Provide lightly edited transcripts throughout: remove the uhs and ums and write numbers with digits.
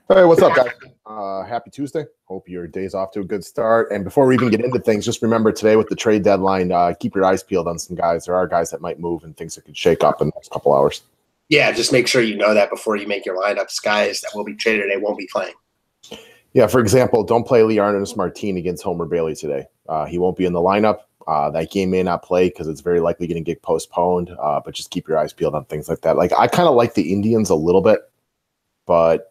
Hey, what's up, guys? Happy Tuesday. Hope your day's off to a good start. And before we even get into things, just remember today with the trade deadline, keep your eyes peeled on some guys. There are guys that might move and things that could shake up in the next couple hours. Yeah, just make sure you know that before you make your lineups. Guys that will be traded, they won't be playing. Yeah, for example, don't play Leonardus Martin against Homer Bailey today. He won't be in the lineup. That game may not play because it's very likely going to get postponed, but just keep your eyes peeled on things like that. Like, I kind of like the Indians a little bit, but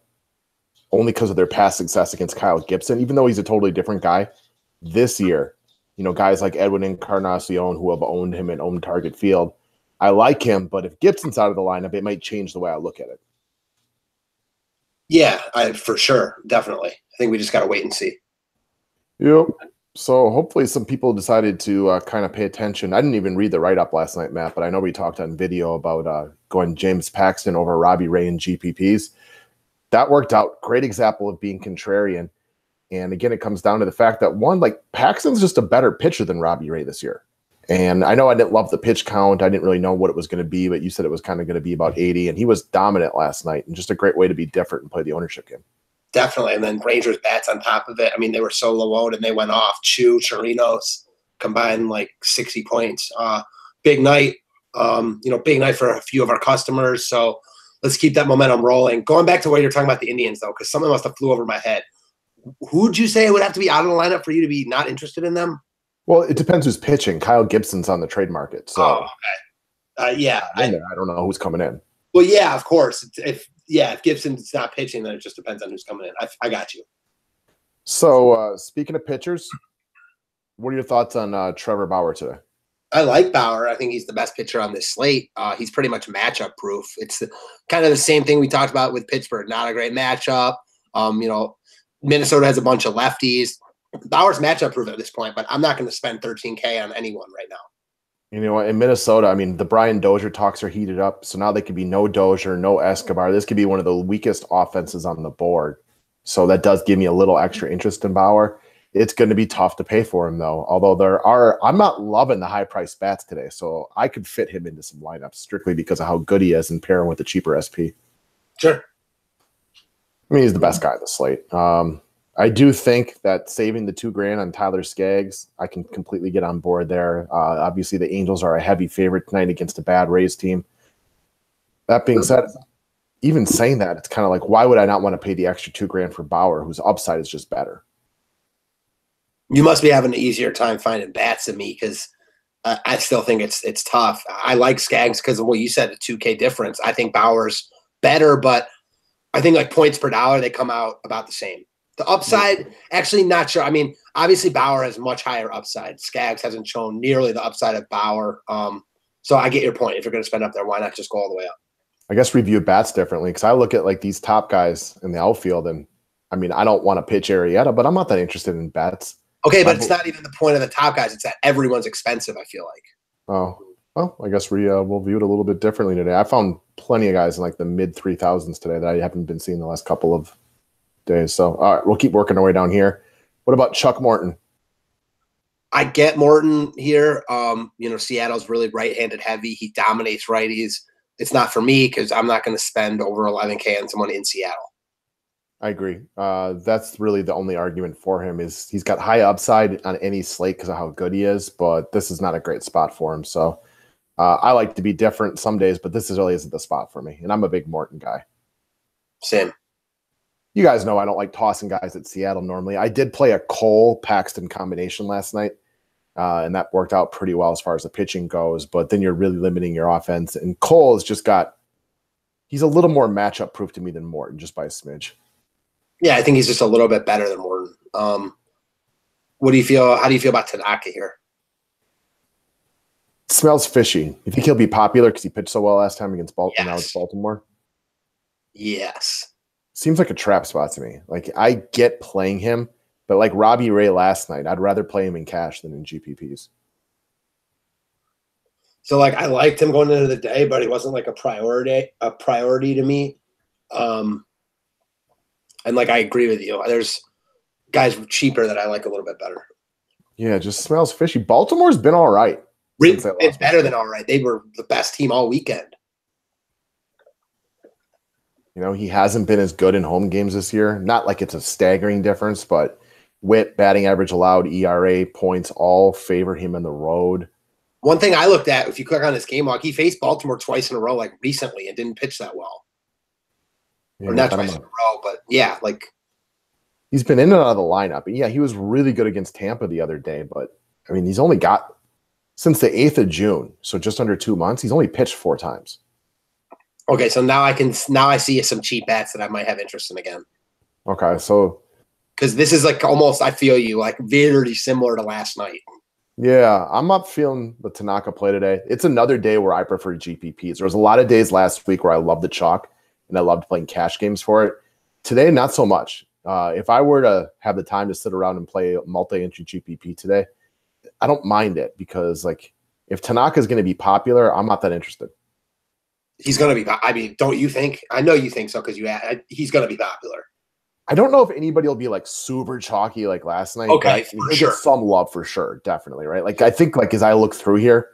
only because of their past success against Kyle Gibson, even though he's a totally different guy. This year, guys like Edwin Encarnacion who have owned him and owned Target Field, I like him, but if Gibson's out of the lineup, it might change the way I look at it. Yeah, for sure. Definitely. I think we just got to wait and see. Yep. So hopefully some people decided to kind of pay attention. I didn't even read the write-up last night, Matt, but I know we talked on video about going James Paxton over Robbie Ray in GPPs. That worked out. Great example of being contrarian. And again, it comes down to the fact that one, like Paxton's just a better pitcher than Robbie Ray this year. And I know I didn't love the pitch count. I didn't really know what it was going to be, but you said it was kind of going to be about 80. And he was dominant last night and just a great way to be different and play the ownership game. Definitely. And then Rangers bats on top of it. I mean, they were so low and they went off. Chirinos combined like 60 points. Big night. Big night for a few of our customers. So let's keep that momentum rolling. Going back to what you're talking about the Indians, though, because something must have flew over my head. Who would you say would have to be out of the lineup for you to be not interested in them? Well, it depends who's pitching. Kyle Gibson's on the trade market. So, okay. I don't know who's coming in. Well, yeah, of course. If Gibson's not pitching, then it just depends on who's coming in. I got you. So, speaking of pitchers, what are your thoughts on Trevor Bauer today? I like Bauer. I think he's the best pitcher on this slate. He's pretty much matchup proof. It's kind of the same thing we talked about with Pittsburgh. Not a great matchup. Minnesota has a bunch of lefties. Bauer's matchup proof at this point, but I'm not going to spend $13K on anyone right now. In Minnesota, I mean, the Brian Dozier talks are heated up. So now they could be no Dozier, no Escobar. This could be one of the weakest offenses on the board. So that does give me a little extra interest in Bauer. It's going to be tough to pay for him, though. Although I'm not loving the high-priced bats today, so I could fit him into some lineups strictly because of how good he is and pair him with the cheaper SP. Sure. I mean, he's the best guy on the slate. I do think that saving the $2,000 on Tyler Skaggs, I can completely get on board there. Obviously, the Angels are a heavy favorite tonight against a bad Rays team. That being said, even saying that, it's kind of like, why would I not want to pay the extra $2,000 for Bauer, whose upside is just better? You must be having an easier time finding bats than me because I still think it's tough. I like Skaggs because of what you said, the 2K difference. I think Bauer's better, but I think like points per dollar, they come out about the same. The upside, actually not sure. I mean, obviously Bauer has much higher upside. Skaggs hasn't shown nearly the upside of Bauer. So I get your point. If you're going to spend up there, why not just go all the way up? I guess review bats differently because I look at like these top guys in the outfield and, I mean, I don't want to pitch Arrieta, but I'm not that interested in bats. Okay, but it's not even the point of the top guys. It's that everyone's expensive, I feel like. Oh, well, I guess we'll view it a little bit differently today. I found plenty of guys in like the mid 3,000s today that I haven't been seeing the last couple of days. So, all right, we'll keep working our way down here. What about Chuck Morton? I get Morton here. Seattle's really right-handed heavy. He dominates righties. It's not for me because I'm not going to spend over $11K on someone in Seattle. I agree. That's really the only argument for him is he's got high upside on any slate because of how good he is, but this is not a great spot for him. So I like to be different some days, but this really isn't the spot for me. And I'm a big Morton guy. Same. You guys know I don't like tossing guys at Seattle normally. I did play a Cole-Paxton combination last night, and that worked out pretty well as far as the pitching goes, but then you're really limiting your offense. And Cole has just he's a little more matchup proof to me than Morton, just by a smidge. Yeah, I think he's just a little bit better than Morton. What do you feel? How do you feel about Tanaka here? It smells fishy. You think he'll be popular because he pitched so well last time against Baltimore? Yes. Now it's Baltimore. Yes. Seems like a trap spot to me. Like I get playing him, but like Robbie Ray last night, I'd rather play him in cash than in GPPs. So like I liked him going into the day, but he wasn't like a priority to me. And like I agree with you. There's guys cheaper that I like a little bit better. Yeah, it just smells fishy. Baltimore's been all right. It's better than all right. They were the best team all weekend. You know, he hasn't been as good in home games this year. Not like it's a staggering difference, but WHIP, batting average allowed, ERA, points all favor him in the road. One thing I looked at, if you click on his game log, he faced Baltimore twice in a row, like recently, and didn't pitch that well. Yeah, or not twice in a row, but yeah, like he's been in and out of the lineup. And yeah, he was really good against Tampa the other day, but I mean, he's only got since the 8th of June, so just under 2 months, he's only pitched 4 times. Okay, so now I see some cheap bats that I might have interest in again. Okay, so because this is like almost, I feel you, like very similar to last night. Yeah, I'm not feeling the Tanaka play today. It's another day where I prefer GPPs. There was a lot of days last week where I loved the chalk and I loved playing cash games for it. Today, not so much. If I were to have the time to sit around and play multi-entry GPP today, I don't mind it because, like, if Tanaka is going to be popular, I'm not that interested. He's going to be. I mean, don't you think? I know you think so because he's going to be popular. I don't know if anybody will be like super chalky like last night. Okay, for sure. Some love for sure, definitely, right? Like I think, like as I look through here,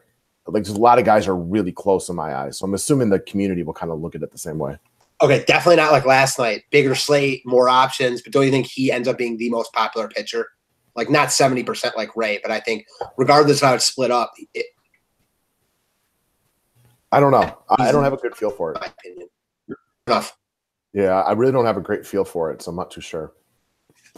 like there's a lot of guys are really close in my eyes. So I'm assuming the community will kind of look at it the same way. Okay, definitely not like last night. Bigger slate, more options. But don't you think he ends up being the most popular pitcher? Like not 70% like Ray, but I think regardless of how it's split up, I don't know. I don't have a good feel for it. My opinion. Enough. Yeah, I really don't have a great feel for it, so I'm not too sure.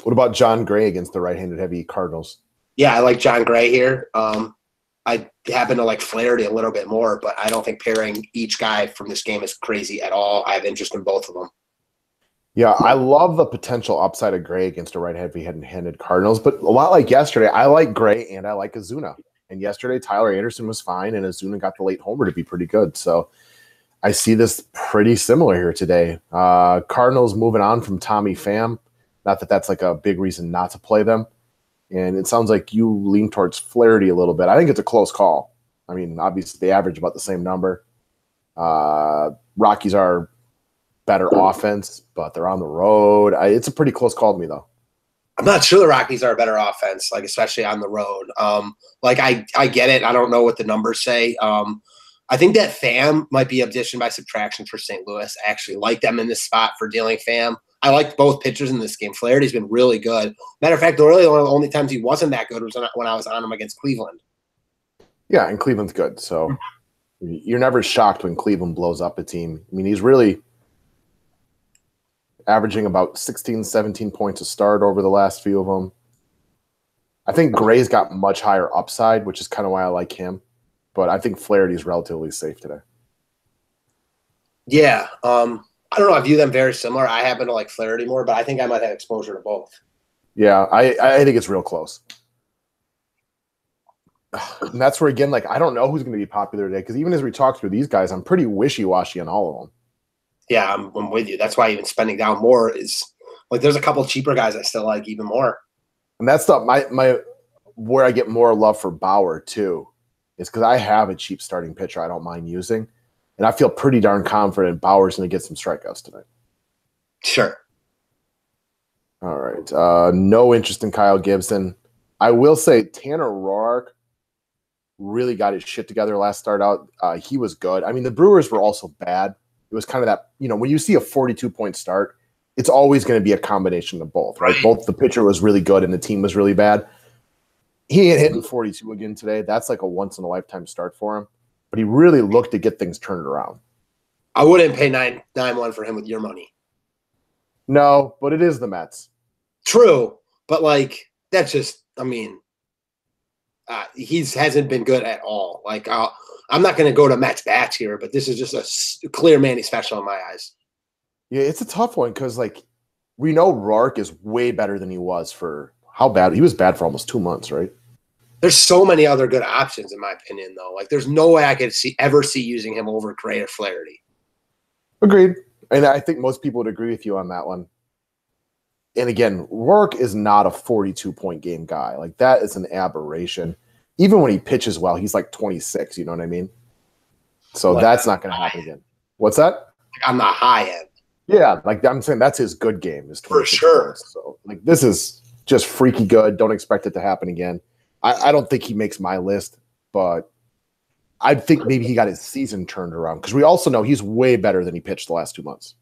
What about John Gray against the right-handed heavy Cardinals? Yeah, I like John Gray here. I happen to like Flaherty a little bit more, but I don't think pairing each guy from this game is crazy at all. I have interest in both of them. Yeah, I love the potential upside of Gray against a right-handed Cardinals, but a lot like yesterday, I like Gray and I like Ozuna. And yesterday, Tyler Anderson was fine, and Ozuna got the late homer to be pretty good. So I see this pretty similar here today. Cardinals moving on from Tommy Pham. Not that that's like a big reason not to play them. And it sounds like you lean towards Flaherty a little bit. I think it's a close call. I mean, obviously they average about the same number. Rockies are better offense, but they're on the road. It's a pretty close call to me, though. I'm not sure the Rockies are a better offense, like especially on the road. Like I get it. I don't know what the numbers say. I think that Pham might be addition by subtraction for St. Louis. I actually like them in this spot for dealing Pham. I liked both pitchers in this game. Flaherty's been really good. Matter of fact, really one of the only times he wasn't that good was when I was on him against Cleveland. Yeah, and Cleveland's good. So you're never shocked when Cleveland blows up a team. I mean, he's really averaging about 16, 17 points a start over the last few of them. I think Gray's got much higher upside, which is kind of why I like him. But I think Flaherty is relatively safe today. Yeah. I don't know. I view them very similar. I happen to like Flaherty more, but I think I might have exposure to both. Yeah, I think it's real close. And that's where, again, like I don't know who's going to be popular today because even as we talk through these guys, I'm pretty wishy-washy on all of them. Yeah, I'm with you. That's why even spending down more is like there's a couple cheaper guys I still like even more. And that's my where I get more love for Bauer too, is because I have a cheap starting pitcher I don't mind using. And I feel pretty darn confident Bauer's going to get some strikeouts tonight. Sure. All right. No interest in Kyle Gibson. I will say Tanner Roark really got his shit together last start out. He was good. I mean, the Brewers were also bad. It was kind of that, when you see a 42-point start, it's always going to be a combination of both, right? Both the pitcher was really good and the team was really bad. He ain't hitting 42 again today. That's like a once-in-a-lifetime start for him. But he really looked to get things turned around. I wouldn't pay 9-1 for him with your money. No, but it is the Mets. True, but like that's just, I mean, he hasn't been good at all. Like I'm not going to go to Mets bats here, but this is just a clear Manny special in my eyes. Yeah, it's a tough one because like we know Roark is way better than he was for how bad he was bad for almost 2 months, right? There's so many other good options, in my opinion, though. Like, there's no way I could ever see using him over Gray or Flaherty. Agreed. And I think most people would agree with you on that one. And again, Roark is not a 42-point game guy. Like, that is an aberration. Even when he pitches well, he's like 26, you know what I mean? So that's not going to happen again. What's that? Like, on the high end. Yeah, like I'm saying that's his good game. Is for sure. Points. So, like, this is just freaky good. Don't expect it to happen again. I don't think he makes my list, but I think maybe he got his season turned around because we also know he's way better than he pitched the last 2 months.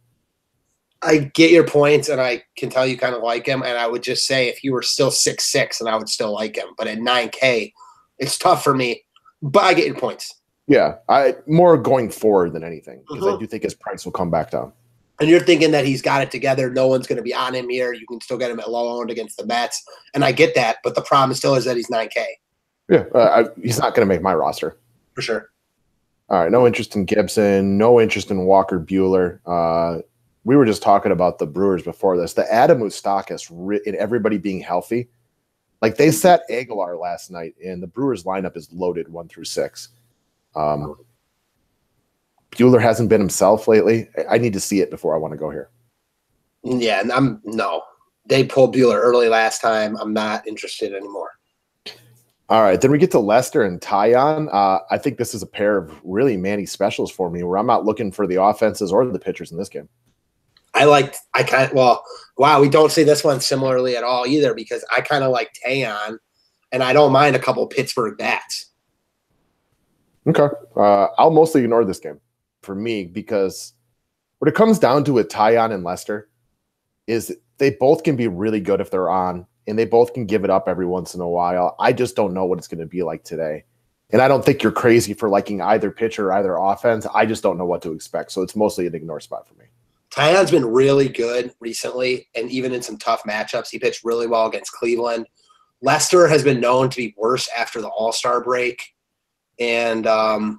I get your points, and I can tell you kind of like him. And I would just say if you were still 6'6", and I would still like him. But at 9K, it's tough for me. But I get your points. Yeah, I more going forward than anything because I do think his price will come back down. And you're thinking that he's got it together. No one's going to be on him here. You can still get him at low owned against the Mets. And I get that. But the problem still is that he's 9K. Yeah, he's not going to make my roster. For sure. All right, no interest in Gibson. No interest in Walker Buehler. We were just talking about the Brewers before this. The Adam Moustakas and everybody being healthy. Like they sat Aguilar last night, and the Brewers lineup is loaded 1 through 6. Buehler hasn't been himself lately. I need to see it before I want to go here. Yeah, and no. They pulled Buehler early last time. I'm not interested anymore. All right, then we get to Lester and Tyon. I think this is a pair of really Manny specials for me where I'm not looking for the offenses or the pitchers in this game. Wow, we don't see this one similarly at all either because I kind of like Taillon, and I don't mind a couple Pittsburgh bats. Okay. I'll mostly ignore this game for me because what it comes down to with Taillon and Lester is they both can be really good if they're on, and they both can give it up every once in a while. I just don't know what it's going to be like today. And I don't think you're crazy for liking either pitcher or either offense. I just don't know what to expect. So it's mostly an ignore spot for me. Taillon's been really good recently, and even in some tough matchups, he pitched really well against Cleveland. Lester has been known to be worse after the All-Star break, and I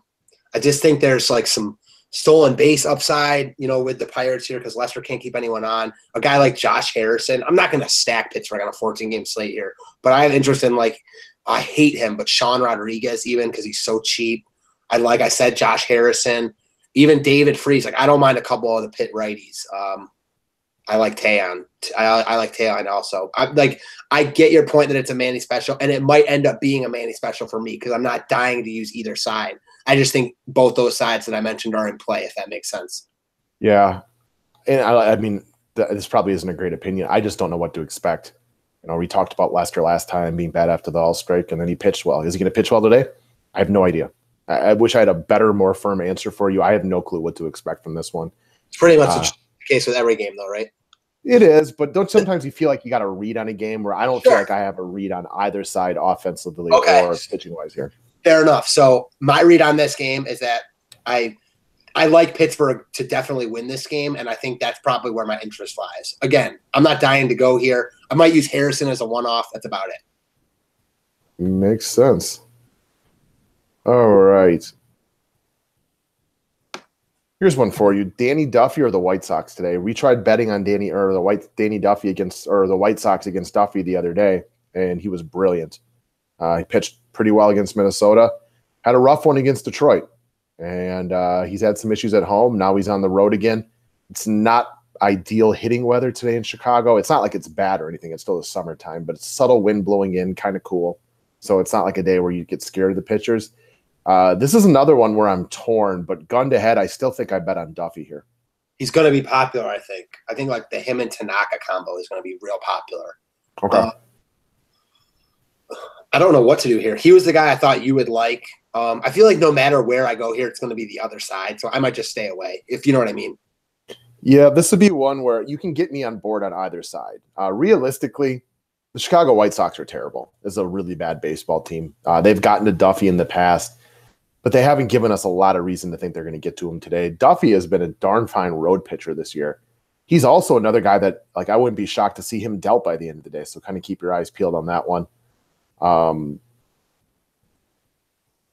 just think there's like some stolen base upside, with the Pirates here because Lester can't keep anyone on. A guy like Josh Harrison, I'm not going to stack Pittsburgh on a 14-game slate here, but I have interest in I hate him, but Sean Rodriguez even because he's so cheap. Like I said, Josh Harrison. Even David Freese, I don't mind a couple of the pit righties. I like Taillon. I like Taillon also. I get your point that it's a Manny special, and it might end up being a Manny special for me because I'm not dying to use either side. I just think both those sides that I mentioned are in play, if that makes sense. Yeah, and I mean, this probably isn't a great opinion. I just don't know what to expect. We talked about Lester last time being bad after the All-Strike, and then he pitched well. Is he going to pitch well today? I have no idea. I wish I had a better, more firm answer for you. I have no clue what to expect from this one. It's pretty much the case with every game, though, right? It is, but don't sometimes you feel like you got a read on a game where I don't feel like I have a read on either side offensively or pitching-wise here. Fair enough. So my read on this game is that I like Pittsburgh to definitely win this game, and I think that's probably where my interest lies. Again, I'm not dying to go here. I might use Harrison as a one-off. That's about it. Makes sense. All right. Here's one for you. Danny Duffy or the White Sox today? We tried betting on Danny Duffy the White Sox against Duffy the other day, and he was brilliant. He pitched pretty well against Minnesota. Had a rough one against Detroit, and he's had some issues at home. Now he's on the road again. It's not ideal hitting weather today in Chicago. It's not like it's bad or anything. It's still the summertime, but it's subtle wind blowing in, kind of cool. So it's not like a day where you get scared of the pitchers. This is another one where I'm torn, but gun to head, I still think I bet on Duffy here. He's going to be popular, I think. I think the him and Tanaka combo is going to be real popular. Okay. I don't know what to do here. He was the guy I thought you would like. I feel like no matter where I go here, it's going to be the other side. So I might just stay away, if you know what I mean. Yeah, this would be one where you can get me on board on either side. Realistically, the Chicago White Sox are terrible. It's a really bad baseball team. They've gotten to Duffy in the past, but they haven't given us a lot of reason to think they're going to get to him today. Duffy has been a darn fine road pitcher this year. He's also another guy that, I wouldn't be shocked to see him dealt by the end of the day. So kind of keep your eyes peeled on that one.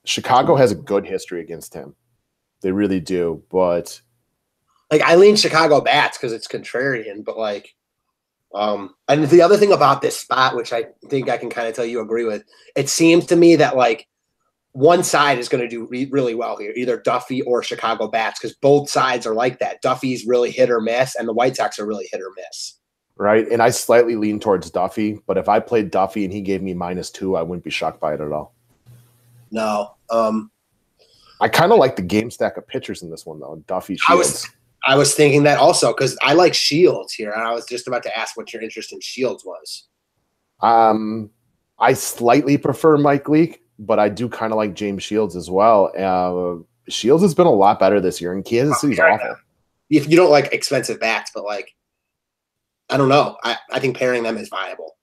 Chicago has a good history against him. They really do. But I lean Chicago bats because it's contrarian, but and the other thing about this spot, which I think I can kind of tell you agree with, it seems to me that one side is going to do really well here, either Duffy or Chicago bats, because both sides are like that. Duffy's really hit or miss, and the White Sox are really hit or miss. Right, and I slightly lean towards Duffy, but if I played Duffy and he gave me -2, I wouldn't be shocked by it at all. No. I kind of like the game stack of pitchers in this one, though. Duffy, Shields. I was thinking that also because I like Shields here, and I was just about to ask what your interest in Shields was. I slightly prefer Mike Leake, but I do kind of like James Shields as well. Shields has been a lot better this year, and Kansas City's awful. if you don't like expensive bats, but like, I don't know. I think pairing them is viable.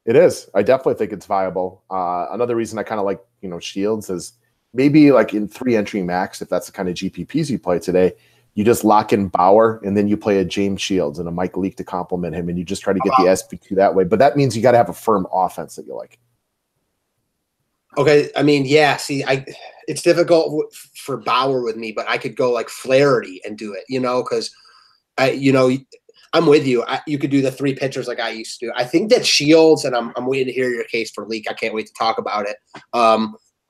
It is. I definitely think it's viable. Another reason I kind of like, Shields is maybe like in 3-entry max, if that's the kind of GPPs you play today, you just lock in Bauer and then you play a James Shields and a Mike Leake to complement him, and you just try to get the SP2 that way. But that means you got to have a firm offense that you like. Okay, I mean, yeah. See, it's difficult for Bauer with me, but I could go like Flaherty and do it, because I'm with you. You could do the 3 pitchers like I used to do. I think that Shields, and I'm waiting to hear your case for Leake. I can't wait to talk about it.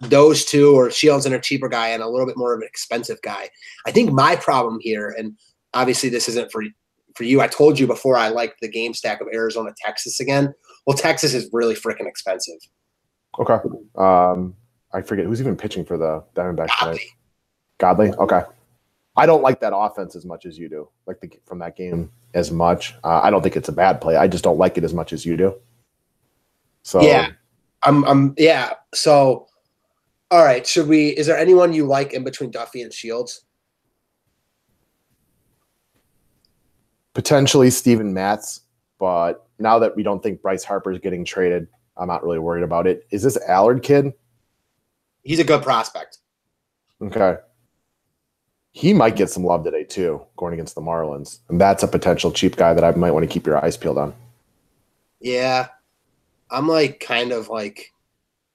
Those two, or Shields and a cheaper guy and a little bit more of an expensive guy. I think my problem here, and obviously this isn't for you. I told you before I liked the game stack of Arizona, Texas again. Well, Texas is really freaking expensive. Okay. I forget who's even pitching for the Diamondbacks tonight. Godley. Okay. I don't like that offense as much as you do, from that game as much. I don't think it's a bad play. I just don't like it as much as you do. So yeah, yeah. So, all right. Is there anyone you like in between Duffy and Shields? Potentially Steven Matz, but now that we don't think Bryce Harper is getting traded, I'm not really worried about it. Is this Allard kid? He's a good prospect. Okay. He might get some love today, too, going against the Marlins. And that's a potential cheap guy that I might want to keep your eyes peeled on. Yeah. I'm kind of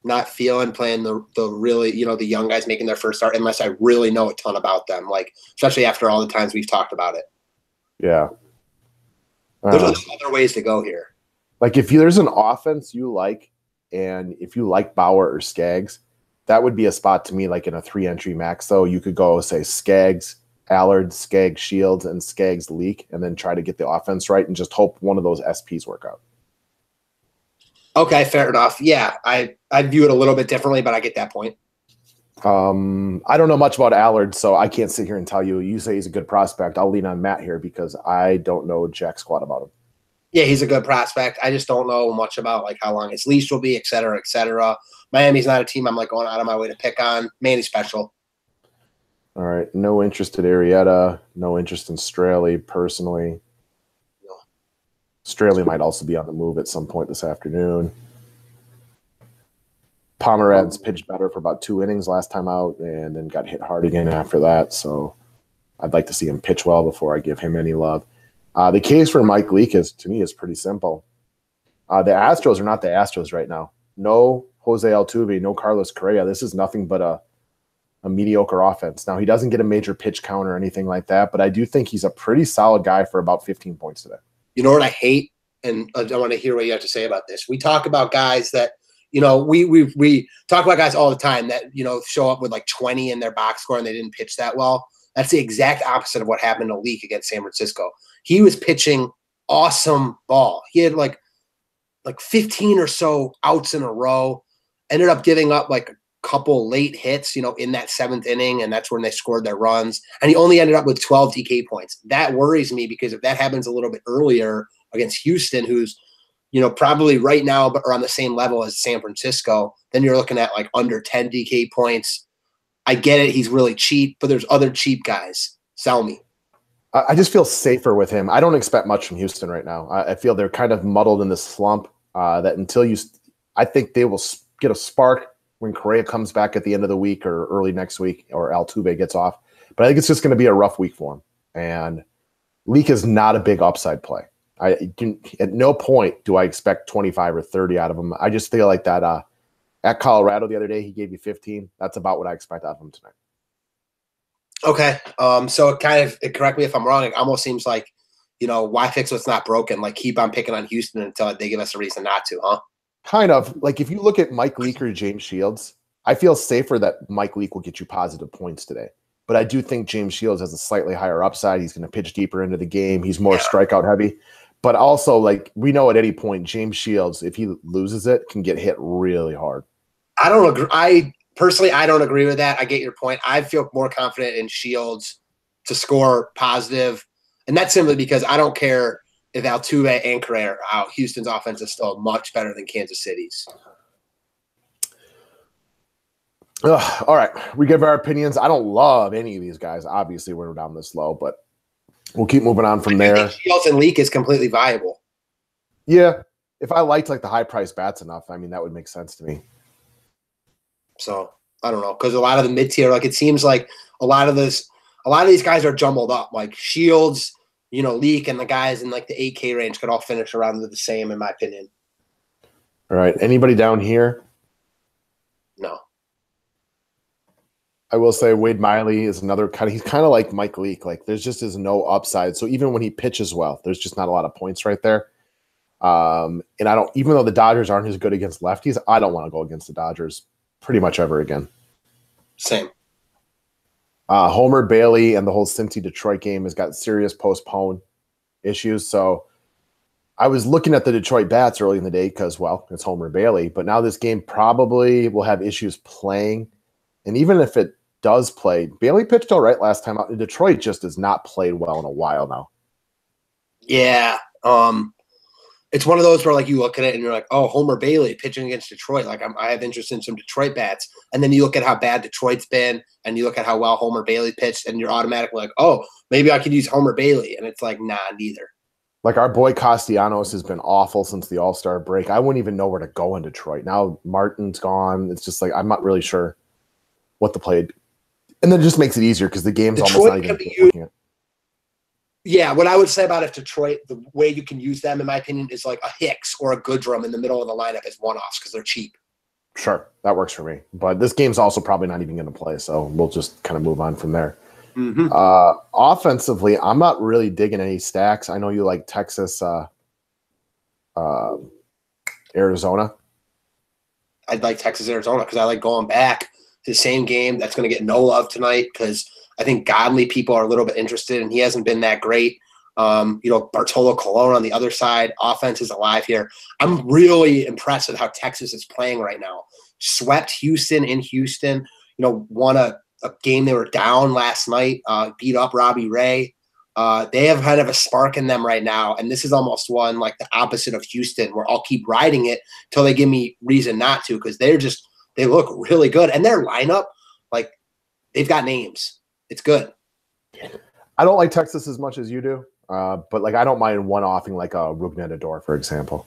not feeling playing the really, the young guys making their first start unless I really know a ton about them, especially after all the times we've talked about it. Yeah. There's other ways to go here. If there's an offense you like, and if you like Bauer or Skaggs, that would be a spot to me, in a 3-entry max. Though you could go say Skaggs, Allard, Skaggs, Shields, and Skaggs Leake, and then try to get the offense right and just hope one of those SPs work out. Okay, fair enough. Yeah, I view it a little bit differently, but I get that point. I don't know much about Allard, so I can't sit here and tell you. You say he's a good prospect. I'll lean on Matt here because I don't know jack squat about him. Yeah, he's a good prospect. I just don't know much about how long his leash will be, et cetera, et cetera. Miami's not a team I'm going out of my way to pick on. Manny's special. All right. No interest in Arrieta. No interest in Straley personally. No. Straley might also be on the move at some point this afternoon. Pomeranz pitched better for about 2 innings last time out and then got hit hard again after that. So I'd like to see him pitch well before I give him any love. The case for Mike Leake to me is pretty simple. The Astros are not the Astros right now. No Jose Altuve, no Carlos Correa. This is nothing but a mediocre offense. Now, he doesn't get a major pitch count or anything like that, but I do think he's a pretty solid guy for about 15 points today. You know what I hate? And I want to hear what you have to say about this. We talk about guys that, we talk about guys all the time that, show up with 20 in their box score and they didn't pitch that well. That's the exact opposite of what happened to Leake against San Francisco. He was pitching awesome ball. He had like 15 or so outs in a row, ended up giving up a couple late hits, in that 7th inning, and that's when they scored their runs. And he only ended up with 12 DK points. That worries me because if that happens a little bit earlier against Houston, who's, probably right now but are on the same level as San Francisco, then you're looking at under 10 DK points. I get it. He's really cheap, but there's other cheap guys. Sell me. I just feel safer with him. I don't expect much from Houston right now. I feel they're kind of muddled in this slump that I think they will get a spark when Correa comes back at the end of the week or early next week or Altuve gets off. But I think it's just going to be a rough week for him. And Leake is not a big upside play. At no point do I expect 25 or 30 out of him. I just feel like that at Colorado the other day, he gave you 15. That's about what I expect out of him tonight. Okay. So it correct me if I'm wrong. It almost seems like, why fix what's not broken? Keep on picking on Houston until they give us a reason not to, huh? Kind of. If you look at Mike Leake or James Shields, I feel safer that Mike Leake will get you positive points today. But I do think James Shields has a slightly higher upside. He's going to pitch deeper into the game. He's more strikeout heavy. But also, we know at any point, James Shields, if he loses it, can get hit really hard. I don't agree. Personally, I don't agree with that. I get your point. I feel more confident in Shields to score positive. And that's simply because I don't care if Altuve and Correa are out. Houston's offense is still much better than Kansas City's. All right. We give our opinions. I don't love any of these guys. Obviously, we're down this low, but We'll keep moving on from there. Shields and Leak is completely viable. Yeah. If I liked like the high price bats enough, I mean, that would make sense to me. So I don't know. Because a lot of the mid tier, like it seems like a lot of these guys are jumbled up. Like Shields, Leak, and the guys in like the 8K range could all finish around the same, in my opinion. All right. Anybody down here? No. I will say Wade Miley is another he's kind of like Mike Leake. Like there's just is no upside. So even when he pitches well, there's just not a lot of points right there. And even though the Dodgers aren't as good against lefties, I don't want to go against the Dodgers pretty much ever again. Same. Homer Bailey and the whole Cincy Detroit game has got serious postpone issues. So I was looking at the Detroit bats early in the day because, well, it's Homer Bailey. But now this game probably will have issues playing. And even if it does play, Bailey pitched all right last time out. Detroit just has not played well in a while now. Yeah. It's one of those where like you look at it and you're like, oh, Homer Bailey pitching against Detroit. Like I have interest in some Detroit bats. And then you look at how bad Detroit's been and you look at how well Homer Bailey pitched and you're automatically like, oh, maybe I could use Homer Bailey. And it's like, nah, neither. Like our boy Castellanos has been awful since the All-Star break. I wouldn't even know where to go in Detroit. Now Martin's gone. It's just like, I'm not really sure what to play. And then it just makes it easier because the game's Detroit almost not even looking at. Yeah, what I would say about if Detroit, the way you can use them, in my opinion, is like a Hicks or a Goodrum in the middle of the lineup as one-offs because they're cheap. Sure, that works for me. But this game's also probably not even going to play, so we'll just kind of move on from there. Mm-hmm. Offensively, I'm not really digging any stacks. I know you like Texas, Arizona. I'd like Texas, Arizona because I like going back to the same game. That's going to get no love tonight because I think Godly people are a little bit interested, and he hasn't been that great. Bartolo Colon on the other side, offense is alive here. I'm really impressed with how Texas is playing right now. Swept Houston in Houston, won a game they were down last night, beat up Robbie Ray. They have kind of a spark in them right now, and this is almost one like the opposite of Houston, where I'll keep riding it till they give me reason not to because they look really good. And their lineup, like, they've got names. It's good. I don't like Texas as much as you do, but like I don't mind one-offing like a Rugnedador, for example,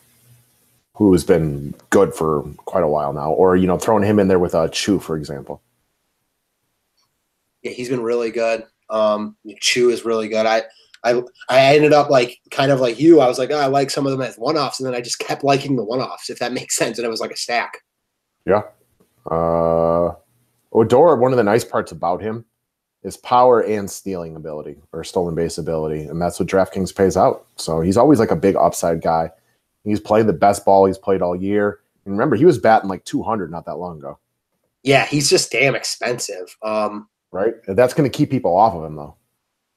who has been good for quite a while now, or throwing him in there with a Chu, for example. Yeah, he's been really good. Chu is really good. I ended up like kind of like you. I was like, I like some of them as one-offs, and then I just kept liking the one-offs, if that makes sense, and it was like a stack. Yeah. Odor, one of the nice parts about him is power and stealing ability or stolen base ability, and that's what DraftKings pays out. So he's always like a big upside guy. He's played the best ball he's played all year. And remember, he was batting like 200 not that long ago. Yeah, he's just damn expensive. Right? And that's going to keep people off of him, though.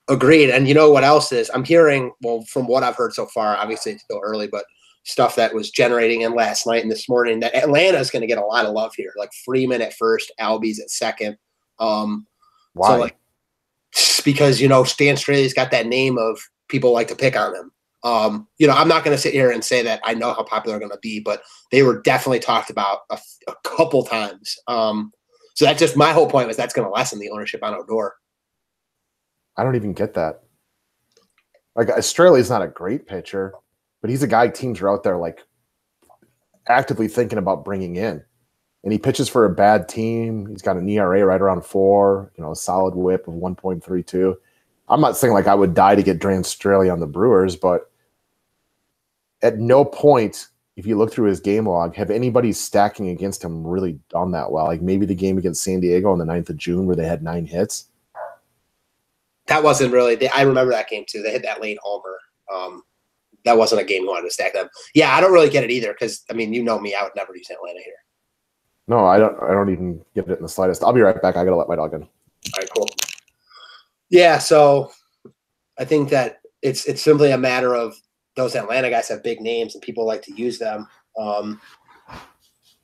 Agreed. And you know what else is? I'm hearing, well, from what I've heard so far, obviously it's still early, but stuff that was generating in last night and this morning, that Atlanta is going to get a lot of love here. Like Freeman at first, Albies at second. Why? So like, because, Stan Straley's got that name of people like to pick on him. I'm not going to sit here and say that I know how popular they're going to be, but they were definitely talked about a couple times. So that's just my whole point was that's going to lessen the ownership on Odor. I don't even get that. Like Straley's not a great pitcher, but he's a guy teams are out there like actively thinking about bringing in. And he pitches for a bad team. He's got an ERA right around 4, a solid whip of 1.32. I'm not saying like I would die to get Dran Straley on the Brewers, but at no point, if you look through his game log, have anybody stacking against him really done that well? Like maybe the game against San Diego on the 9th of June where they had 9 hits. That wasn't really – I remember that game too. They hit that late homer. That wasn't a game you wanted to stack them. Yeah, I don't really get it either because, you know me. I would never use Atlanta here. No, I don't even get it in the slightest. I'll be right back. I got to let my dog in. All right, cool. Yeah, so I think that it's simply a matter of those Atlanta guys have big names and people like to use them. I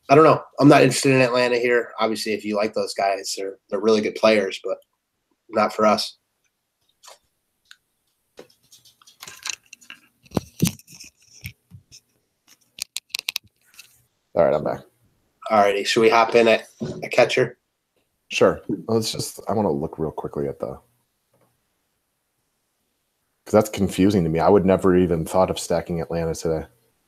don't know. I'm not interested in Atlanta here. Obviously, if you like those guys, they're really good players, but not for us. All right, I'm back. All righty. Should we hop in at a catcher? Sure. I want to look real quickly at the Because that's confusing to me. I would never even thought of stacking Atlanta today.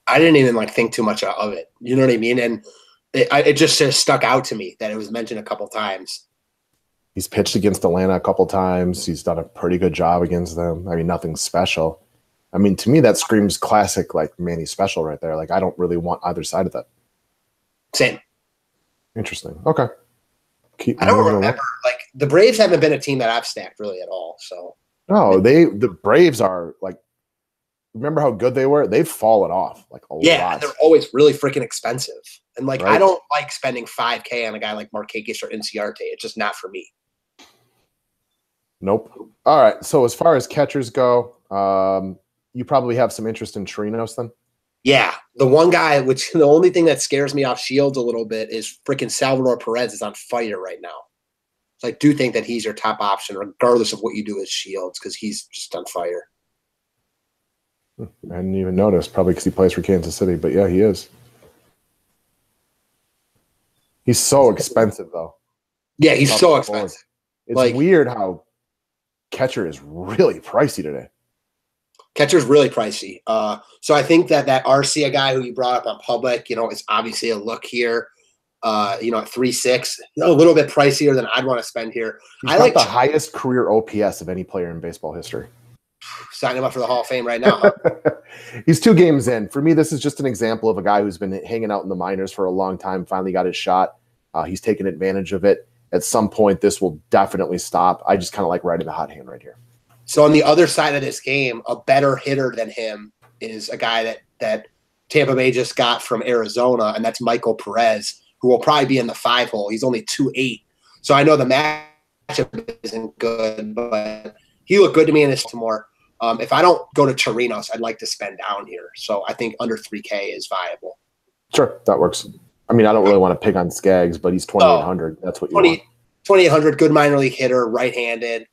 I didn't even like think too much of it. You know what I mean? And it just stuck out to me that it was mentioned a couple times. He's pitched against Atlanta a couple times. He's done a pretty good job against them. I mean, nothing special. I mean, to me, that screams classic, like Manny special right there. Like, I don't really want either side of that. Same. Interesting. Okay. I don't remember. Like, the Braves haven't been a team that I've stacked really at all. So no, the Braves are like, remember how good they were? They've fallen off like a lot. Yeah, and they're always really freaking expensive. And like, right. I don't like spending $5K on a guy like Markakis or Inciarte. It's just not for me. Nope. All right. So as far as catchers go, you probably have some interest in Chirinos then? Yeah. The one guy, which the only thing that scares me off Shields a little bit is freaking Salvador Perez is on fire right now. So I do think that he's your top option, regardless of what you do with Shields, because he's just on fire. I didn't even notice, probably because he plays for Kansas City. But yeah, he is. He's so expensive, though. Yeah, he's so expensive. It's like, weird how catcher is really pricey today. Catcher's really pricey. So I think that Arcia guy who you brought up on Public, is obviously a look here. At 3.6, a little bit pricier than I'd want to spend here. He's got the highest career OPS of any player in baseball history. Sign him up for the Hall of Fame right now. Huh? He's 2 games in. For me, this is just an example of a guy who's been hanging out in the minors for a long time, finally got his shot. He's taken advantage of it. At some point, this will definitely stop. I just kind of like riding the hot hand right here. So on the other side of this game, a better hitter than him is a guy that Tampa Bay just got from Arizona, and that's Michael Perez, who will probably be in the 5 hole. He's only 2.8. So I know the matchup isn't good, but he looked good to me in this tomorrow. If I don't go to Chirinos, I'd like to spend down here. So I think under 3K is viable. Sure, that works. I mean, I don't really want to pick on Skaggs, but he's 2,800. That's what you want. 2,800, good minor league hitter, right-handed.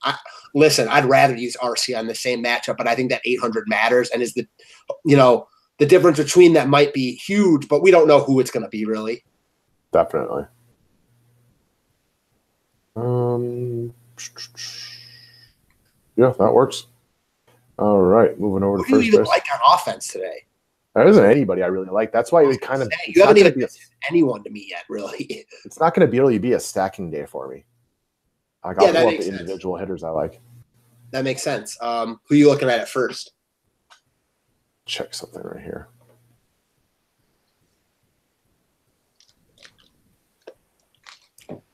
Listen, I'd rather use RC on the same matchup, but I think that 800 matters and is the difference between that might be huge, but we don't know who it's going to be really. Definitely. Yeah, that works. All right, moving over to first base. Who do you like on offense today? There isn't anybody I really like. That's why it kind of you haven't even mentioned anyone to me yet, really. It's not going to really be a stacking day for me. Like, I'll pull up the individual hitters I like. That makes sense. Who are you looking at first? Check something right here.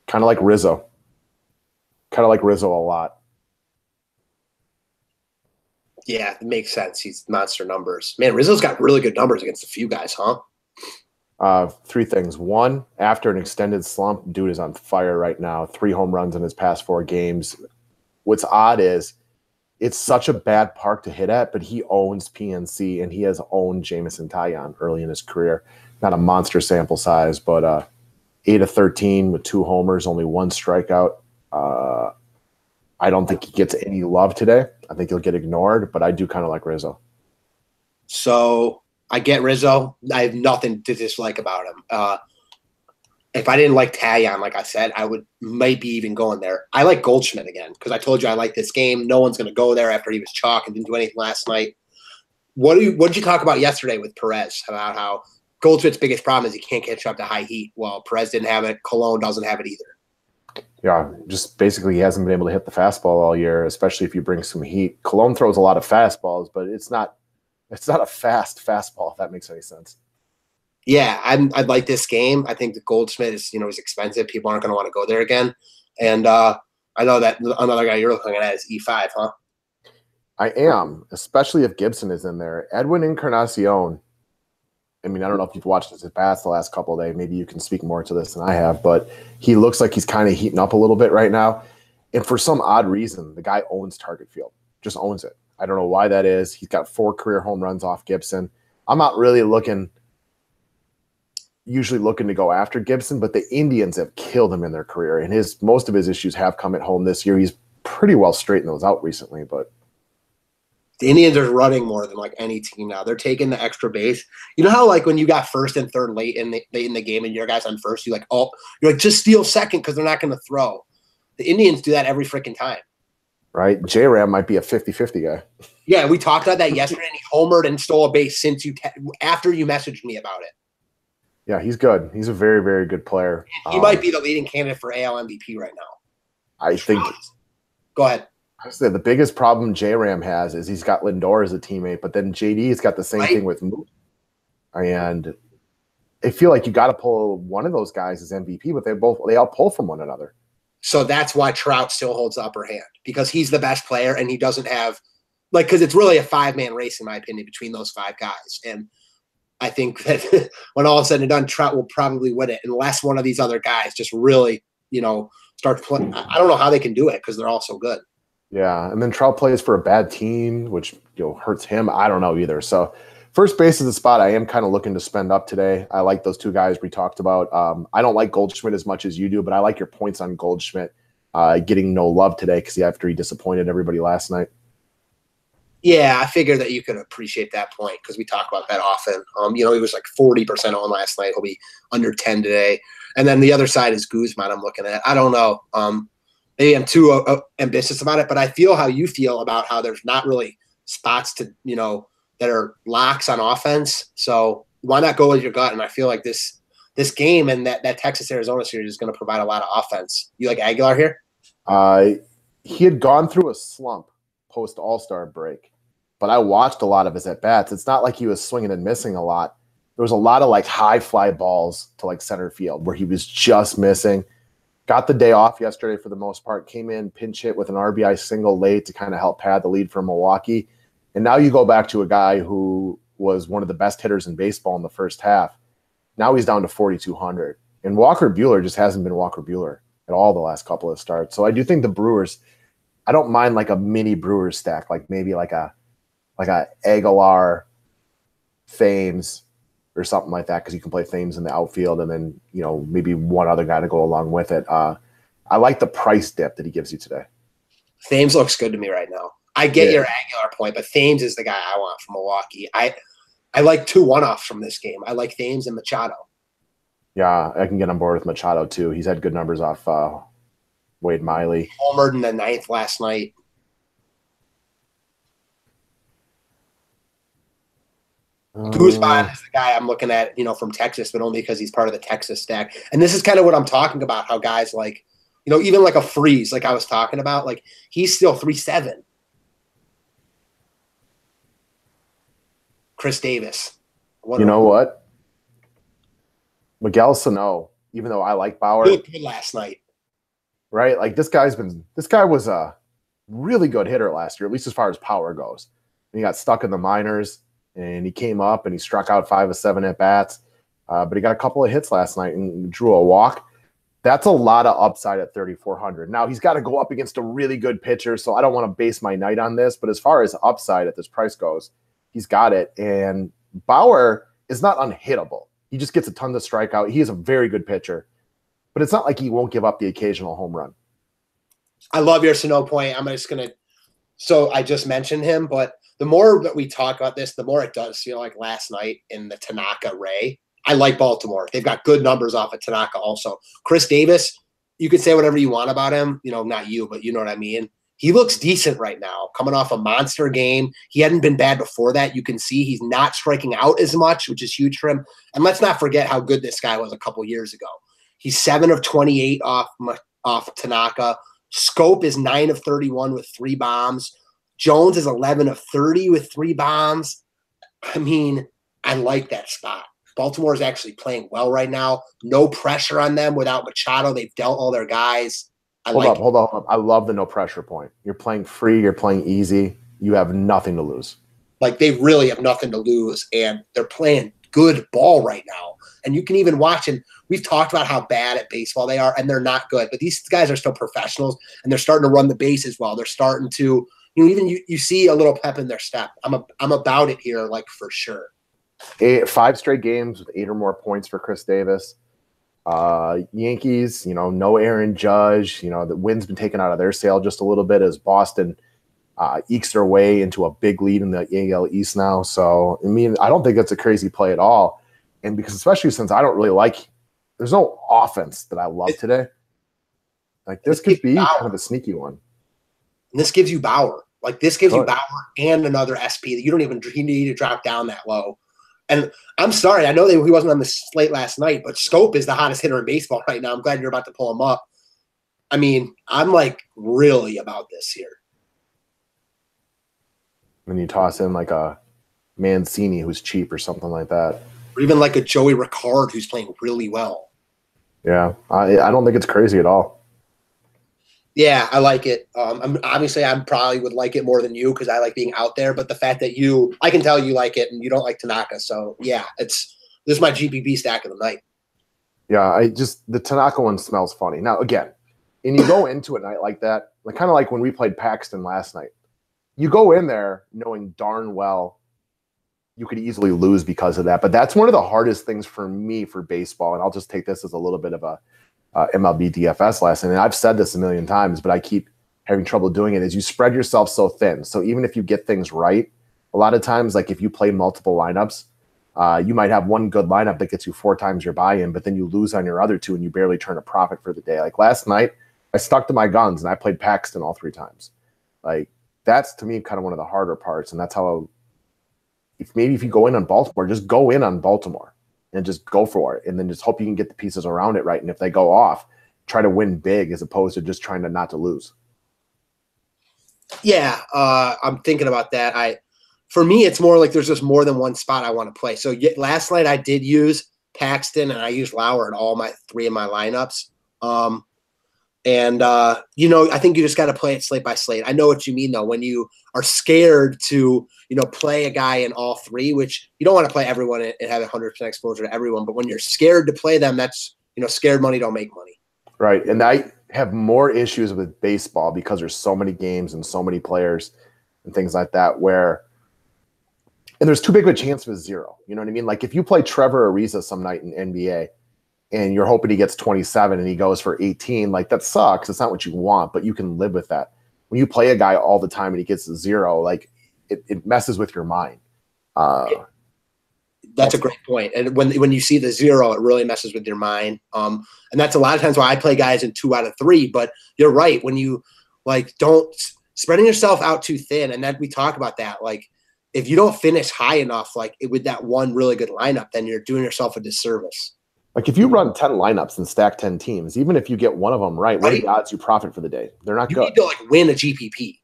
Kind of like Rizzo. Kind of like Rizzo a lot. Yeah, it makes sense. He's monster numbers. Man, Rizzo's got really good numbers against a few guys, huh? 3 things. 1, after an extended slump, dude is on fire right now. 3 home runs in his past 4 games. What's odd is it's such a bad park to hit at, but he owns PNC, and he has owned Jameson Taillon early in his career. Not a monster sample size, but 8 of 13 with 2 homers, only 1 strikeout. I don't think he gets any love today. I think he'll get ignored, but I do kind of like Rizzo. So I get Rizzo. I have nothing to dislike about him. If I didn't like Taillon, like I said, I would maybe even going there. I like Goldschmidt again because I told you I like this game. No one's going to go there after he was chalk and didn't do anything last night. What did you talk about yesterday with Perez about how Goldschmidt's biggest problem is he can't catch up to high heat? Well, Perez didn't have it. Cologne doesn't have it either. Yeah, just basically he hasn't been able to hit the fastball all year, especially if you bring some heat. Cologne throws a lot of fastballs, but it's not a fast fastball, if that makes any sense. Yeah, I'd like this game. I think the Goldschmidt is, is expensive. People aren't going to want to go there again. And I know that another guy you're looking at is E5, huh? I am, especially if Gibson is in there. Edwin Encarnacion. I mean, I don't know if you've watched his bats the last couple of days. Maybe you can speak more to this than I have, but he looks like he's kind of heating up a little bit right now. And for some odd reason, the guy owns Target Field, just owns it. I don't know why that is. He's got 4 career home runs off Gibson. I'm not really usually looking to go after Gibson, but the Indians have killed him in their career, and most of his issues have come at home this year. He's pretty well straightened those out recently, but the Indians are running more than like any team now. They're taking the extra base. You know how like when you got first and third late in the game and your guys on first, you're like just steal second because they're not going to throw. The Indians do that every freaking time. Right? J-Ram might be a 50-50 guy. Yeah, we talked about that yesterday, and he homered and stole a base after you messaged me about it. Yeah, he's good. He's a very, very good player. He might be the leading candidate for AL MVP right now. I think. Go ahead. I say the biggest problem J-Ram has is he's got Lindor as a teammate, but then JD's got the same thing with Mookie. And I feel like you got to pull one of those guys as MVP, but they all pull from one another. So that's why Trout still holds the upper hand, because he's the best player and he doesn't have because it's really a 5-man race, in my opinion, between those 5 guys. And I think that when all is said and done, Trout will probably win it unless one of these other guys just really, start to play. I don't know how they can do it because they're all so good. Yeah, and then Trout plays for a bad team, which hurts him. I don't know either. So first base is a spot I am kind of looking to spend up today. I like those 2 guys we talked about. I don't like Goldschmidt as much as you do, but I like your points on Goldschmidt getting no love today after he disappointed everybody last night. Yeah, I figured that you could appreciate that point because we talk about that often. He was like 40% on last night. He'll be under 10 today. And then the other side is Guzman I'm looking at. I don't know. Maybe I'm too ambitious about it, but I feel how you feel about how there's not really spots to, that are locks on offense. So why not go with your gut? And I feel like this game and that Texas-Arizona series is going to provide a lot of offense. You like Aguilar here? He had gone through a slump post All-Star break, but I watched a lot of his at-bats. It's not like he was swinging and missing a lot. There was a lot of high fly balls to center field where he was just missing. Got the day off yesterday for the most part, came in, pinch hit with an RBI single late to kind of help pad the lead for Milwaukee. And now you go back to a guy who was one of the best hitters in baseball in the first half. Now he's down to 4,200. And Walker Buehler just hasn't been Walker Buehler at all the last couple of starts. So I do think the Brewers, I don't mind a mini Brewers stack, maybe a Aguilar, Thames, or something like that, because you can play Thames in the outfield and then, maybe one other guy to go along with it. I like the price dip that he gives you today. Thames looks good to me right now. I get your Aguilar point, but Thames is the guy I want from Milwaukee. I like 2 one-offs from this game. I like Thames and Machado. Yeah, I can get on board with Machado too. He's had good numbers off Wade Miley. Homered in the 9th last night. Guzman is the guy I'm looking at, from Texas, but only because he's part of the Texas stack. And this is kind of what I'm talking about, how guys even a Freeze, like I was talking about, he's still 3.7. Chris Davis. You know what? Miguel Sano, even though I like Bauer. Good last night. Right? This guy was a really good hitter last year, at least as far as power goes. And he got stuck in the minors. And he came up and he struck out 5 of 7 at bats, but he got a couple of hits last night and drew a walk. That's a lot of upside at 3,400. Now he's got to go up against a really good pitcher, so I don't want to base my night on this. But as far as upside at this price goes, he's got it. And Bauer is not unhittable. He just gets a ton of strikeout. He is a very good pitcher, but it's not like he won't give up the occasional home run. I love your Sano point. I'm just gonna. So I just mentioned him, but the more that we talk about this, the more it does feel like last night in the Tanaka-Ray. I like Baltimore. They've got good numbers off of Tanaka also. Chris Davis, you can say whatever you want about him. Not you, but you know what I mean. He looks decent right now, coming off a monster game. He hadn't been bad before that. You can see he's not striking out as much, which is huge for him. And let's not forget how good this guy was a couple years ago. He's 7 of 28 off Tanaka. Scope is 9 of 31 with 3 bombs. Jones is 11 of 30 with 3 bombs. I mean, I like that spot. Baltimore is actually playing well right now. No pressure on them without Machado. They've dealt all their guys. Hold up. I love the no pressure point. You're playing free. You're playing easy. You have nothing to lose. They really have nothing to lose, and they're playing good ball right now. And you can even watch, and we've talked about how bad at baseball they are, and they're not good. But these guys are still professionals, and they're starting to run the bases well. They're starting to – you see a little pep in their step. I'm about it here, for sure. 5 straight games with 8 or more points for Chris Davis. Yankees, no Aaron Judge. The wind's been taken out of their sail just a little bit as Boston ekes their way into a big lead in the AL East now. So, I don't think that's a crazy play at all. And because especially since I don't really there's no offense that I love today. This could be kind of a sneaky one. And this gives you Bauer. Like this gives you Bauer and another SP that you don't even need to drop down that low. And I'm sorry, I know that he wasn't on the slate last night, but Scope is the hottest hitter in baseball right now. I'm glad you're about to pull him up. I mean, I'm like really about this here. When you toss in like a Mancini who's cheap or something like that. Or even like a Joey Ricard who's playing really well. Yeah, I don't think it's crazy at all. Yeah, I like it. I probably would like it more than you because I like being out there. But the fact that I can tell you like it and you don't like Tanaka. So yeah, this is my GPP stack of the night. Yeah, the Tanaka one smells funny. Now again, and you go into a night like that, like kind of like when we played Paxton last night. You go in there knowing darn well you could easily lose because of that. But that's one of the hardest things for me for baseball. And I'll just take this as a little bit of a MLB DFS lesson. And I've said this a million times, but I keep having trouble doing it, is you spread yourself so thin. So even if you get things right, a lot of times, like if you play multiple lineups, you might have one good lineup that gets you 4 times your buy-in, but then you lose on your other 2 and you barely turn a profit for the day. Like last night, I stuck to my guns and I played Paxton all 3 times. Like that's to me kind of one of the harder parts. And that's how if you go in on Baltimore, just go in on Baltimore and just go for it. And then just hope you can get the pieces around it right. And if they go off, try to win big as opposed to just trying to not to lose. Yeah, I'm thinking about that. For me, it's more like there's just more than one spot I want to play. So last night I did use Paxton and I used Lauer in all 3 of my lineups. I think you just got to play it slate by slate. I know what you mean, though, when you are scared to, play a guy in all 3, which you don't want to play everyone and have 100% exposure to everyone. But when you're scared to play them, that's, scared money don't make money. Right. And I have more issues with baseball because there's so many games and so many players and things like that and there's too big of a chance of a 0. You know what I mean? Like if you play Trevor Ariza some night in NBA, and you're hoping he gets 27 and he goes for 18, like that sucks. It's not what you want, but you can live with that. When you play a guy all the time and he gets a 0, like it messes with your mind. That's a great point. And when you see the 0, it really messes with your mind. And that's a lot of times why I play guys in 2 out of 3, but you're right. When you don't spreading yourself out too thin. And then we talk about that. Like if you don't finish high enough, with that one really good lineup, then you're doing yourself a disservice. Like if you run 10 lineups and stack 10 teams, even if you get one of them right, what are the odds you profit for the day? They're not good. You need to win a GPP.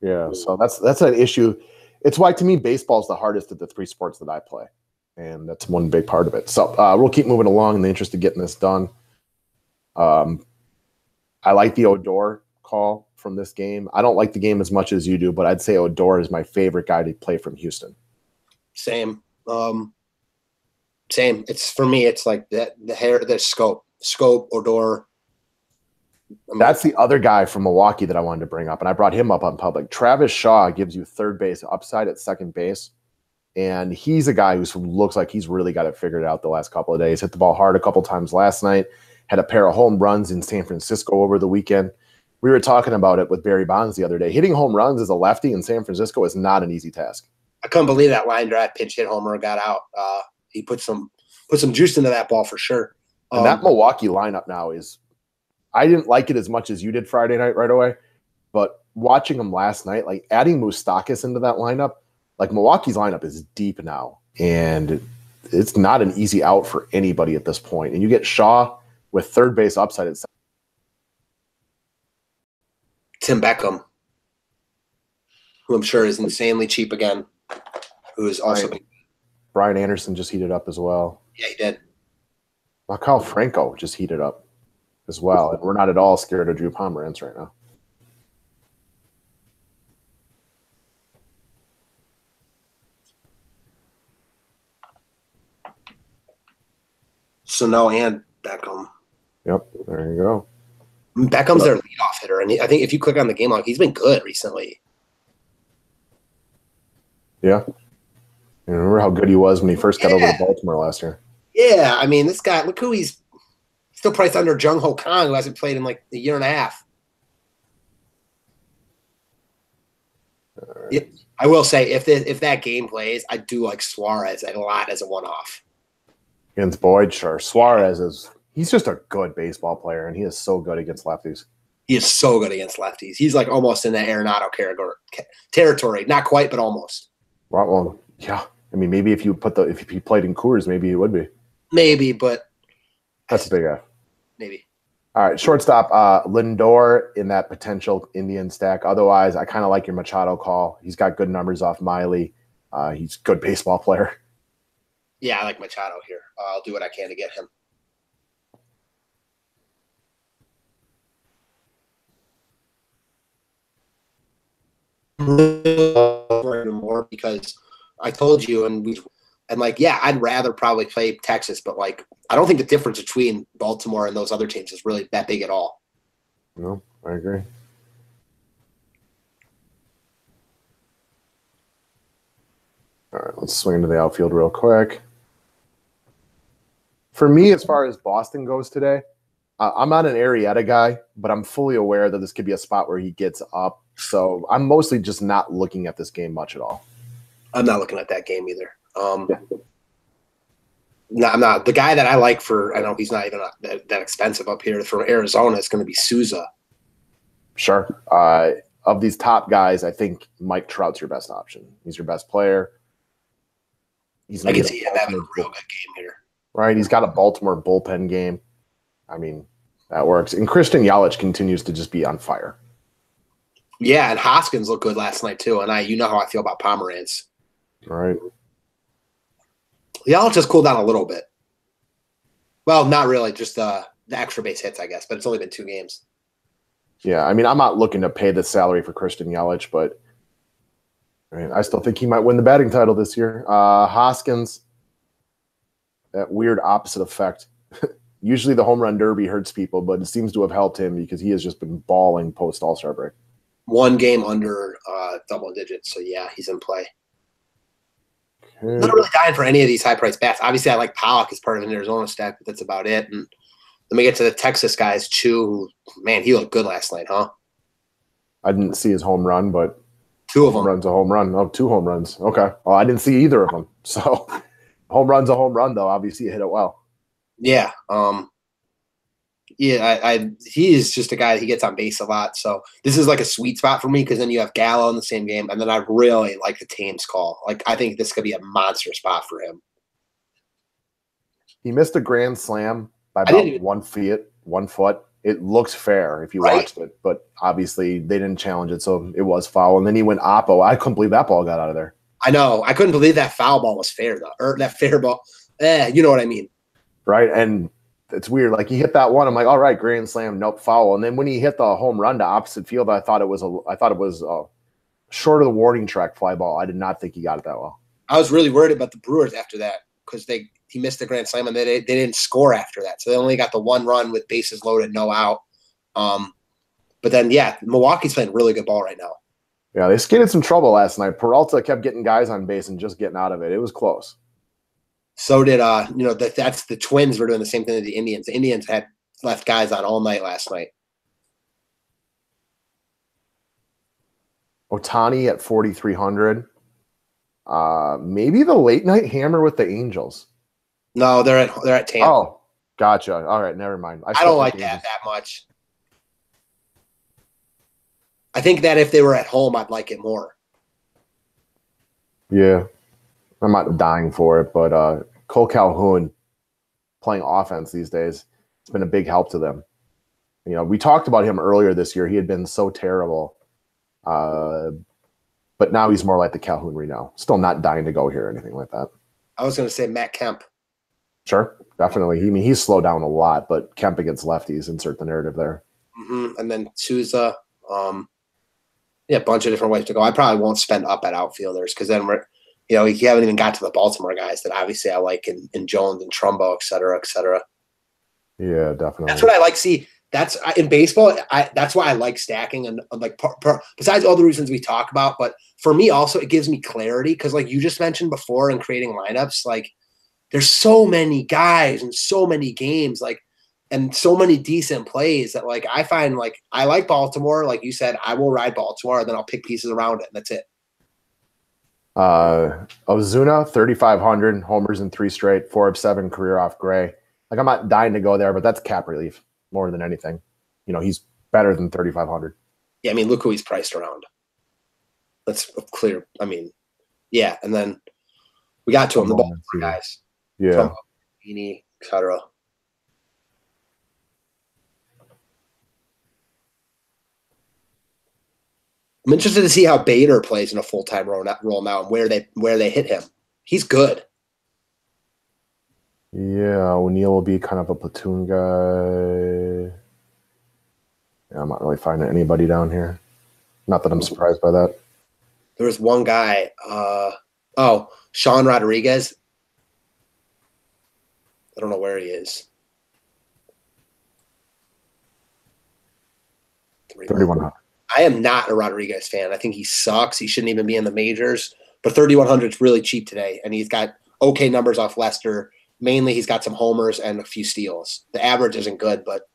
Yeah, so that's an issue. It's why to me baseball is the hardest of the 3 sports that I play, and that's one big part of it. So we'll keep moving along in the interest of getting this done. I like the Odor call from this game. I don't like the game as much as you do, but I'd say Odor is my favorite guy to play from Houston. Same. Same. It's for me. It's like the scope, Odor. That's the other guy from Milwaukee that I wanted to bring up, and I brought him up on public. Travis Shaw gives you third base upside at second base, and he's a guy who looks like he's really got it figured out the last couple of days. Hit the ball hard a couple times last night. Had a pair of home runs in San Francisco over the weekend. We were talking about it with Barry Bonds the other day. Hitting home runs as a lefty in San Francisco is not an easy task. I couldn't believe that line drive pinch hit homer got out. He put some juice into that ball for sure. And that Milwaukee lineup now is – I didn't like it as much as you did Friday night right away, but watching them last night, like adding Moustakas into that lineup, like Milwaukee's lineup is deep now, and it's not an easy out for anybody at this point. And you get Shaw with third base upside at Tim Beckham, who I'm sure is insanely cheap again, who is also Brian Anderson just heated up as well. Yeah, he did. Kyle Franco just heated up as well. And we're not at all scared of Drew Pomeranz right now. Sano and Beckham. Yep, there you go. Beckham's their leadoff hitter, and I think if you click on the game log, he's been good recently. Yeah. You remember how good he was when he first got over to Baltimore last year? Yeah, I mean, this guy, look who he's still priced under Jung Ho Kang, who hasn't played in like a year and a half. Right. I will say, if that game plays, I do like Suarez a lot as a one-off. Against Boyd, sure. Suarez he's just a good baseball player, and he is so good against lefties. He is so good against lefties. He's like almost in that Arenado territory. Not quite, but almost. Well, yeah. I mean, maybe if he played in Coors, maybe he would be. Maybe, but that's a big F. Maybe. All right, shortstop Lindor in that potential Indian stack. Otherwise, I kind of like your Machado call. He's got good numbers off Miley. He's a good baseball player. Yeah, I like Machado here. I'll do what I can to get him. More because I told you, and like, yeah, I'd rather probably play Texas, but like, I don't think the difference between Baltimore and those other teams is really that big at all. No, I agree. All right, let's swing into the outfield real quick. For me, as far as Boston goes today, I'm not an Arrieta guy, but I'm fully aware that this could be a spot where he gets up. So I'm mostly just not looking at this game much at all. I'm not looking at that game either. No, I'm not. The guy that I like I know he's not even that expensive up here from Arizona is going to be Souza. Sure. Of these top guys, I think Mike Trout's your best option. He's your best player. I can see him having a real good game here. Right. He's got a Baltimore bullpen game. I mean, that works. And Christian Yelich continues to just be on fire. Yeah, and Hoskins looked good last night too. And you know how I feel about Pomeranz. Right. Yelich just cooled down a little bit. Well, not really, just the extra base hits, I guess. But it's only been 2 games. Yeah, I mean, I'm not looking to pay the salary for Christian Yelich, but I mean, I still think he might win the batting title this year. Hoskins, that weird opposite effect. Usually the home run derby hurts people, but it seems to have helped him because he has just been balling post All-Star break. 1 game under double digits, so yeah, he's in play. Okay. Not really dying for any of these high-priced bats. Obviously, I like Pollock as part of an Arizona stack, but that's about it. And let me get to the Texas guys, Chu. Man, he looked good last night, huh? I didn't see his home run, but 2 of them. Home run's a home run. Oh, 2 home runs. Okay. Well, I didn't see either of them. So home run's a home run, though. Obviously, you hit it well. Yeah. He is just a guy that he gets on base a lot. So this is like a sweet spot for me because then you have Gallo in the same game, and then I really like the Thames call. Like, I think this could be a monster spot for him. He missed a grand slam by about 1 foot. It looks fair if you watched it, but obviously they didn't challenge it, so it was foul. And then he went oppo. I couldn't believe that ball got out of there. I know. I couldn't believe that foul ball was fair, though, or that fair ball. You know what I mean. Right, and it's weird. Like, he hit that one. I'm like, all right, grand slam, nope, foul. And then when he hit the home run to opposite field, I thought it was short of the warning track fly ball. I did not think he got it that well. I was really worried about the Brewers after that because he missed the grand slam and they didn't score after that, so they only got the 1 run with bases loaded, no out. But then Milwaukee's playing really good ball right now. Yeah, they skated some trouble last night. Peralta kept getting guys on base and just getting out of it. It was close. So did that's the Twins were doing the same thing to the Indians. The Indians had left guys on all night last night. Ohtani at 4,300. Maybe the late night hammer with the Angels. No, they're at Tampa. Oh, gotcha. All right, never mind. I don't like that much. I think that if they were at home, I'd like it more. Yeah. I'm not dying for it, but Cole Calhoun playing offense these days, it's been a big help to them. You know, we talked about him earlier this year. He had been so terrible. But now he's more like the Calhoun we know. Still not dying to go here or anything like that. I was going to say Matt Kemp. Sure, definitely. He's slowed down a lot, but Kemp against lefties, insert the narrative there. Mm-hmm. And then Souza. A bunch of different ways to go. I probably won't spend up at outfielders because then you haven't even got to the Baltimore guys that obviously I like in Jones and Trumbo, et cetera, et cetera. Yeah, definitely. That's what I like. See, that's in baseball. That's why I like stacking and like besides all the reasons we talk about. But for me, also it gives me clarity because, like you just mentioned before, in creating lineups, like there's so many guys and so many games, like and so many decent plays that like I find like I like Baltimore. Like you said, I will ride Baltimore and then I'll pick pieces around it, and that's it. Ozuna 3,500 homers in 3 straight, 4 of 7 career off Gray. Like, I'm not dying to go there, but that's cap relief more than anything. You know, he's better than 3,500. Yeah, I mean, look who he's priced around. That's clear. I mean, yeah, and then we got to him, the Baltimore guys. Yeah. etc. I'm interested to see how Bader plays in a full-time role now and where they hit him. He's good. Yeah, O'Neill will be kind of a platoon guy. Yeah, I'm not really finding anybody down here. Not that I'm surprised by that. There was one guy. Sean Rodriguez. I don't know where he is. 3,100. I am not a Rodriguez fan. I think he sucks. He shouldn't even be in the majors. But 3,100 is really cheap today, and he's got okay numbers off Lester. Mainly, he's got some homers and a few steals. The average isn't good, but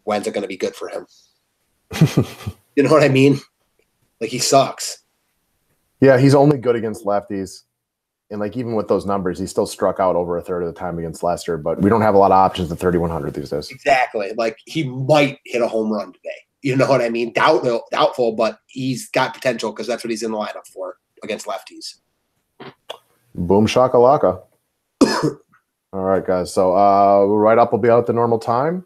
when's it going to be good for him? You know what I mean? Like, he sucks. Yeah, he's only good against lefties. And, like, even with those numbers, he still struck out over a third of the time against Lester. But we don't have a lot of options at 3,100 these days. Exactly. Like, he might hit a home run today. You know what I mean? Doubtful, but he's got potential because that's what he's in the lineup for against lefties. Boom shakalaka. All right, guys. So Write Up will be out at the normal time.